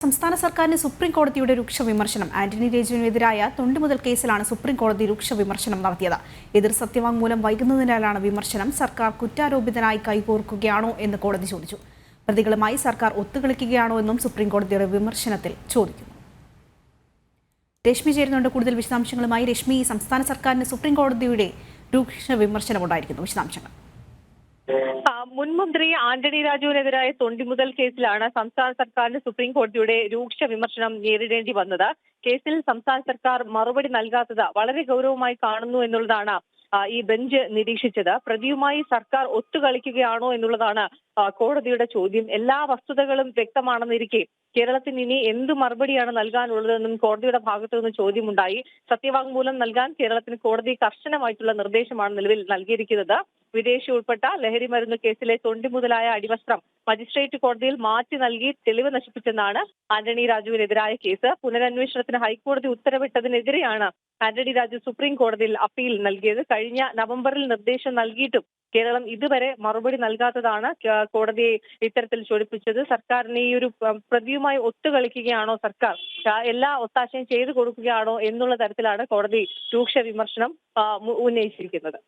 സംസ്ഥാന സർക്കാരിന് സുപ്രീം കോടതിയുടെ രൂക്ഷ വിമർശനം. ആന്റണി രാജുവിനെതിരായ തൊണ്ടിമുതൽ കേസിലാണ് സുപ്രീം കോടതി രൂക്ഷ വിമർശനം നടത്തിയത്. എതിർ സത്യവാങ്മൂലം വൈകുന്നതിനാലാണ് വിമർശനം. സർക്കാർ കുറ്റാരോപിതനായി കൈകോർക്കുകയാണോ എന്ന് കോടതി ചോദിച്ചു. പ്രതികളുമായി സർക്കാർ ഒത്തുകളിക്കുകയാണോ എന്നും സുപ്രീം കോടതിയുടെ വിമർശനത്തിൽ ചോദിക്കുന്നു. രശ്മി ചേരുന്നുണ്ട് കൂടുതൽ വിശദാംശങ്ങളുമായി. രശ്മി, സംസ്ഥാന സർക്കാരിന് സുപ്രീം കോടതിയുടെ രൂക്ഷ വിമർശനമുണ്ടായിരിക്കുന്നു. വിശദാംശങ്ങൾ. മുൻമന്ത്രി ആന്റണി രാജുവിനെതിരായ തൊണ്ടിമുതൽ കേസിലാണ് സംസ്ഥാന സർക്കാരിന് സുപ്രീം കോടതിയുടെ രൂക്ഷ വിമർശനം നേരിടേണ്ടി വന്നത്. കേസിൽ സംസ്ഥാന സർക്കാർ മറുപടി നൽകാത്തത് വളരെ ഗൗരവമായി കാണുന്നു എന്നുള്ളതാണ് ഈ ബെഞ്ച് നിരീക്ഷിച്ചത്. പ്രതിയുമായി സർക്കാർ ഒത്തുകളിക്കുകയാണോ എന്നുള്ളതാണ് കോടതിയുടെ ചോദ്യം. എല്ലാ വസ്തുതകളും വ്യക്തമാണെന്നിരിക്കെ കേരളത്തിന് ഇനി എന്ത് മറുപടിയാണ് നൽകാനുള്ളതെന്നും കോടതിയുടെ ഭാഗത്തു നിന്ന് ചോദ്യമുണ്ടായി. സത്യവാങ്മൂലം നൽകാൻ കേരളത്തിന് കോടതി കർശനമായിട്ടുള്ള നിർദ്ദേശമാണ് നിലവിൽ നൽകിയിരിക്കുന്നത്. വിദേശി ഉൾപ്പെട്ട ലഹരി മരുന്ന് കേസിലെ തൊണ്ടിമുതലായ അടിവസ്ത്രം മജിസ്ട്രേറ്റ് കോടതിയിൽ മാറ്റി നൽകി തെളിവ് നശിപ്പിച്ചെന്നാണ് ആന്റണി രാജുവിനെതിരായ കേസ്. പുനരന്വേഷണത്തിന് ഹൈക്കോടതി ഉത്തരവിട്ടതിനെതിരെയാണ് ആന്റണി രാജു സുപ്രീം കോടതിയിൽ അപ്പീൽ നൽകിയത്. കഴിഞ്ഞ നവംബറിൽ നിർദ്ദേശം നൽകിയിട്ടും കേരളം ഇതുവരെ മറുപടി നൽകാത്തതാണ് കോടതിയെ ഇത്തരത്തിൽ ചൊടിപ്പിച്ചത്. സർക്കാരിന് ഈ ഒരു പ്രതിയുമായി ഒത്തുകളിക്കുകയാണോ സർക്കാർ, എല്ലാ ഒത്താശയും ചെയ്തു കൊടുക്കുകയാണോ എന്നുള്ള തരത്തിലാണ് കോടതി രൂക്ഷ വിമർശനം ഉന്നയിച്ചിരിക്കുന്നത്.